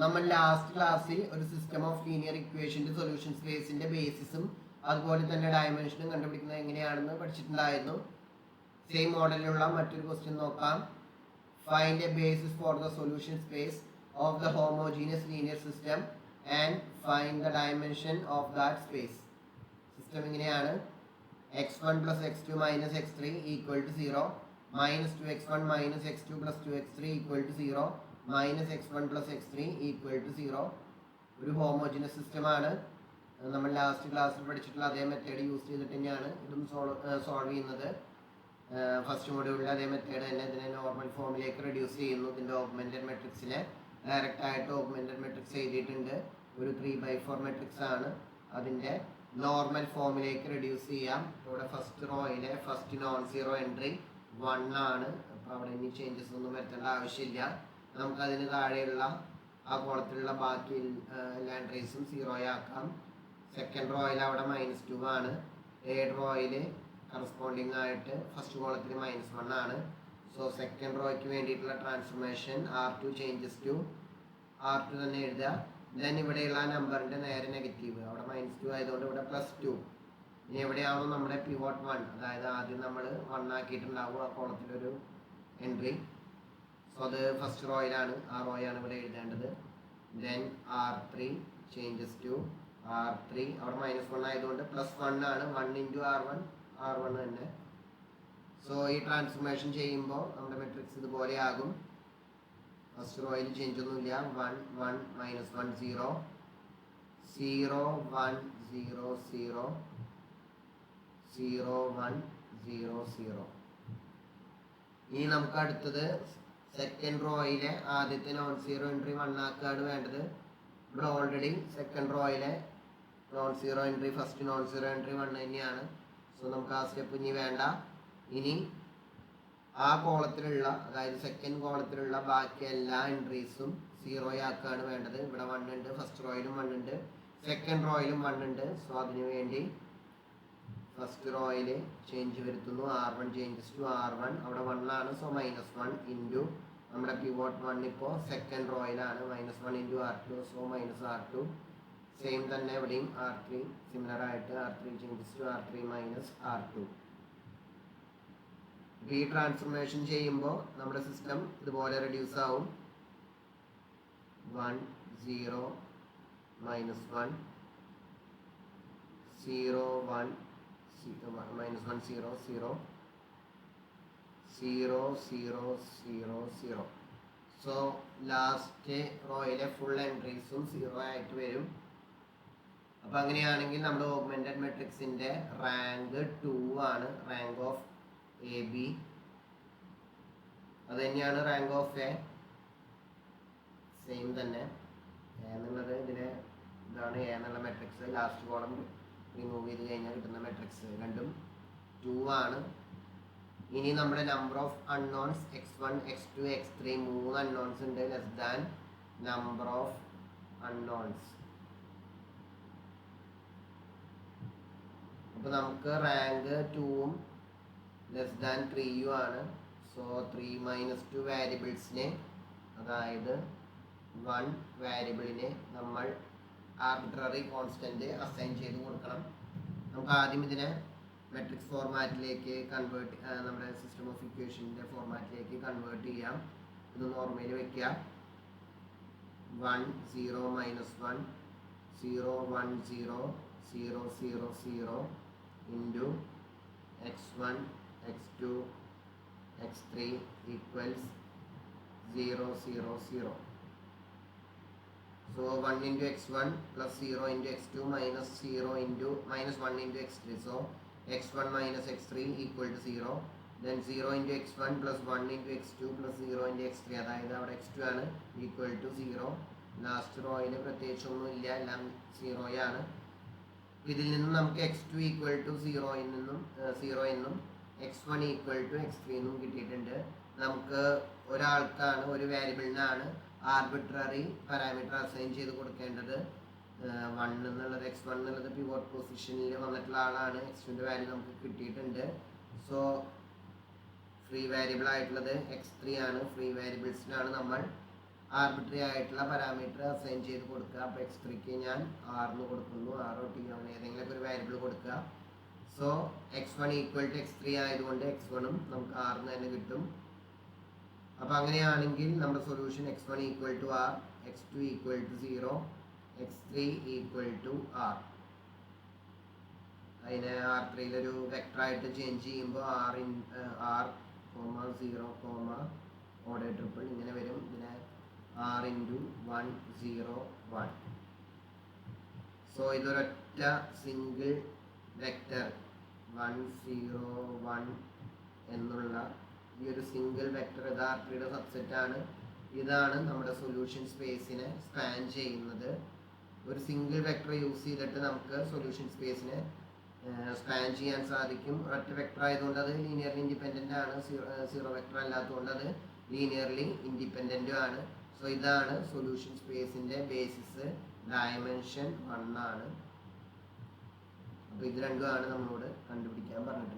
നമ്മൾ ലാസ്റ്റ് ക്ലാസ്സിൽ ഒരു സിസ്റ്റം ഓഫ് ലീനിയർ ഇക്വേഷൻ്റെ സൊല്യൂഷൻ സ്പേസിൻ്റെ ബേസിസും അതുപോലെ തന്നെ ഡയമെൻഷനും കണ്ടുപിടിക്കുന്നത് എങ്ങനെയാണെന്ന് പഠിച്ചിട്ടുണ്ടായിരുന്നു. സെയിം മോഡലിലുള്ള മറ്റൊരു ക്വസ്റ്റ്യൻ നോക്കാം. Find A basis for the solution space of the homogeneous linear system and find the dimension of that space. System ഇങ്ങനെയാണ്: x1 plus x2 minus x3 equal to 0, minus 2x1 minus x2 plus 2x3 equal to 0, minus x1 plus x3 equal to 0. ഒരു homogeneous സിസ്റ്റമാണ്. നമ്മൾ last ക്ലാസ്സിൽ പഠിച്ചിട്ടുള്ള അതേ method use ചെയ്തിട്ട് തന്നെയാണ് ഇതും സോൾവ് ചെയ്യുന്നത്. ഫസ്റ്റ് മോഡ്യൂളിൽ അതേ മെത്തേഡ് തന്നെ ഇതിനെ നോർമൽ ഫോമിലേക്ക് റെഡ്യൂസ് ചെയ്യുന്നു. ഇതിൻ്റെ ഓഗ്മെൻറ്റഡ് മെട്രിക്സിനെ ഡയറക്റ്റ് ആയിട്ട് ഓഗ്മെൻറ്റഡ് മെട്രിക്സ് എഴുതിയിട്ടുണ്ട്. ഒരു 3/4 മെട്രിക്സ് ആണ്. അതിൻ്റെ നോർമൽ ഫോമിലേക്ക് റെഡ്യൂസ് ചെയ്യാം. ഇവിടെ ഫസ്റ്റ് റോയിലെ ഫസ്റ്റ് നോൺ സീറോ എൻട്രി 1 ആണ്. അപ്പോൾ അവിടെ ഇനി ചേഞ്ചസ് ഒന്നും വരുത്തേണ്ട ആവശ്യമില്ല. നമുക്കതിന് താഴെയുള്ള ആ കോളത്തിലുള്ള ബാക്കി എല്ലാ എൻട്രീസും 0 ആക്കാം. സെക്കൻഡ് റോയിൽ അവിടെ -2 ആണ്. തേർഡ് റോയിൽ കറസ്പോണ്ടിങ് ആയിട്ട് ഫസ്റ്റ് കോളത്തിൽ -1 ആണ്. സോ സെക്കൻഡ് റോയ്ക്ക് വേണ്ടിയിട്ടുള്ള transformation R2 changes to R2 തന്നെ എഴുതുക. ദെൻ ഇവിടെയുള്ള നമ്പറിൻ്റെ നേരെ നെഗറ്റീവ്, അവിടെ -2 ആയതുകൊണ്ട് ഇവിടെ +2. ഇനി എവിടെയാണോ നമ്മുടെ പിവോട്ട് 1, അതായത് ആദ്യം നമ്മൾ 1 ആക്കിയിട്ടുണ്ടാവും ആ കോളത്തിലൊരു എൻട്രി. സോ അത് ഫസ്റ്റ് റോയിലാണ്, ആ റോയാണ് ഇവിടെ എഴുതേണ്ടത്. Then R3 changes to R3, അവിടെ -1 ആയതുകൊണ്ട് +1 ആണ്. 1 ഇൻറ്റു R1 തന്നെ. സോ ഈ ട്രാൻസ്ഫോർമേഷൻ ചെയ്യുമ്പോൾ നമ്മുടെ മെട്രിക്സ് ഇതുപോലെ ആകും. ഫസ്റ്റ് റോയിൽ ചേഞ്ച് ഒന്നുമില്ല. 1 1 -1 0 0 1 0 0 0 1 0 0. ഇനി നമുക്ക് അടുത്തത് സെക്കൻഡ് റോയിലെ ആദ്യത്തെ നോൺ സീറോ എൻട്രി 1 ആക്കാണ് വേണ്ടത്. ഇവിടെ ഓൾറെഡി സെക്കൻഡ് റോയിലെ non zero entry first non zero entry 1 തന്നെയാണ്. സോ നമുക്ക് ആ സ്റ്റെപ്പ് ഇനി വേണ്ട. ഇനി ആ കോളത്തിലുള്ള, അതായത് സെക്കൻഡ് കോളത്തിലുള്ള ബാക്കി എല്ലാ എൻട്രീസും 0 ആക്കാണ് വേണ്ടത്. ഇവിടെ 1 ഉണ്ട്, ഫസ്റ്റ് റോയിലും 1 ഉണ്ട്, സെക്കൻഡ് റോയിലും 1 ഉണ്ട്. സോ അതിനു വേണ്ടി ഫസ്റ്റ് റോയിൽ ചേഞ്ച് വരുത്തുന്നു. R1 ചേഞ്ചസ് ടു R1, അവിടെ 1 ആണ്. സോ -1 ഇൻറ്റു നമ്മുടെ പിവോട്ട് 1 ഇപ്പോൾ സെക്കൻഡ് റോയിലാണ്. -1 into R2, so -R2. Same തന്നെ ഇവിടെയും R3 സിമിലർ ആയിട്ട് R3 changes to R3 -R2. ഈ ട്രാൻസ്ഫോർമേഷൻ ചെയ്യുമ്പോൾ നമ്മുടെ സിസ്റ്റം ഇതുപോലെ റെഡ്യൂസ് ആവും. 1 0 -1 0 1 -1 0 0 0 0 0 0. സോ ലാസ്റ്റ് റോയിലെ ഫുൾ എൻട്രീസും 0 ആയിട്ട് വരും. അപ്പോൾ അങ്ങനെയാണെങ്കിൽ നമ്മുടെ ഓഗ്മെൻറ്റഡ് മെട്രിക്സിൻ്റെ റാങ്ക് 2 ആണ്. റാങ്ക് ഓഫ് AB അത് തന്നെയാണ് റാങ്ക് ഓഫ് എ. സെയിം തന്നെ എന്നുള്ളത് ഇതിലെ ഇതാണ് എ എന്നുള്ള മെട്രിക്സ്. ലാസ്റ്റ് കോളം റിമൂവ് ചെയ്ത് കഴിഞ്ഞാൽ കിട്ടുന്ന മെട്രിക്സ് രണ്ടും 2 ആണ്. ഇനി നമ്മുടെ number of unknowns x1 x2 x3 3 unknowns ഉണ്ട്. Less than number of unknowns. അപ്പോൾ നമുക്ക് റാങ്ക് 2ഉം ലെസ് ദാൻ 3 ആണ്. സോ 3 - 2 വാരിയബിൾസിനെ, അതായത് 1 വാരിയബിളിനെ നമ്മൾ ആർബിട്രറി കോൺസ്റ്റൻറ്റ് അസൈൻ ചെയ്ത് കൊടുക്കണം. നമുക്ക് ആദ്യം ഇതിനെ മെട്രിക്സ് ഫോർമാറ്റിലേക്ക് കൺവേർട്ട്, നമ്മുടെ സിസ്റ്റം ഓഫ് ഇക്വേഷൻ്റെ ഫോർമാറ്റിലേക്ക് കൺവേർട്ട് ചെയ്യാം. ഇത് നോർമൽ വയ്ക്കുക. 1 0 -1 0 1 0 0 0 0 into x1 x2 x3 equals 0 0 0. So 1 into x1 plus 0 into x2 minus 0 into -1 into x3. So x1 minus x3 equal to 0. Then 0 into x1 plus 1 into x2 plus 0 into x3, അതായത് അവിടെ x2 ആണ്, equal to 0. Last റോയിൽ പ്രത്യേകിച്ചൊന്നും ഇല്ല, എല്ലാം 0 ആണ്. ഇതിൽ നിന്നും നമുക്ക് x2 ഈക്വൽ ടു 0 എന്നും x1 ഈക്വൽ ടു x3 എന്നും കിട്ടിയിട്ടുണ്ട്. നമുക്ക് ഒരാൾക്കാണ്, ഒരു വേരിയബിളിനാണ് ആർബിട്രറി പാരാമീറ്റർ അസൈൻ ചെയ്ത് കൊടുക്കേണ്ടത്. 1 എന്നുള്ളത് x1 എന്നുള്ളത് പിവോട്ട് പൊസിഷനിൽ വന്നിട്ടുള്ള ആളാണ്. x2ൻ്റെ വാല്യൂ നമുക്ക് കിട്ടിയിട്ടുണ്ട്. സോ ഫ്രീ വേരിയബിൾ ആയിട്ടുള്ളത് x3 ആണ്. ഫ്രീ വേരിയബിൾസിനാണ് നമ്മൾ ആർബിട്രറി ആയിട്ടുള്ള പാരാമീറ്റർ അസൈൻ ചെയ്ത് കൊടുക്കുക. അപ്പോൾ x3ക്ക് ഞാൻ r എന്ന് കൊടുക്കുന്നു, r o t അങ്ങനെ ഏതെങ്കിലും ഒരു വാരിയബിൾ കൊടുക്കുക. So x1 equal to x3 ആയതുകൊണ്ട് x1ഉം നമുക്ക് r എന്ന് തന്നെ കിട്ടും. അപ്പോൾ അങ്ങനെയാണെങ്കിൽ നമ്മുടെ solution x1 equal to r, x2 equal to 0, x3 equal to r. അതിനെ R3 വെക്ടറായിട്ട് ചേഞ്ച് ചെയ്യുമ്പോൾ r, 0, ഓർഡർ ട്രിപ്പിൾ ഇങ്ങനെ വരും. ഇതിനെ r × 1 0 1. സോ ഇതൊരൊറ്റ സിംഗിൾ വെക്ടർ 1 0 1 എന്നുള്ള ഈ ഒരു സിംഗിൾ വെക്ടർ ഇത് R3യുടെ സബ്സെറ്റ് ആണ്. ഇതാണ് നമ്മുടെ സൊല്യൂഷൻ സ്പേസിനെ സ്പാൻ ചെയ്യുന്നത്. ഒരു സിംഗിൾ വെക്ടർ യൂസ് ചെയ്തിട്ട് നമുക്ക് സൊല്യൂഷൻ സ്പേസിനെ സ്പാൻ ചെയ്യാൻ സാധിക്കും. ഒറ്റ വെക്ടർ ആയതുകൊണ്ട് അത് ലീനിയർലി ഇൻഡിപെൻഡൻ്റ് ആണ്. സീറോ വെക്ടർ അല്ലാത്തതുകൊണ്ട് അത് ലീനിയർലി ഇൻഡിപെൻഡൻറ്റും ആണ്. സോ ഇതാണ് സൊല്യൂഷൻ സ്പേസിൻ്റെ ബേസിസ്. ഡയമെൻഷൻ 1 ആണ്. അപ്പോൾ ഇത് രണ്ടുമാണ് നമ്മളോട് കണ്ടുപിടിക്കാൻ പറഞ്ഞിട്ടുള്ളത്.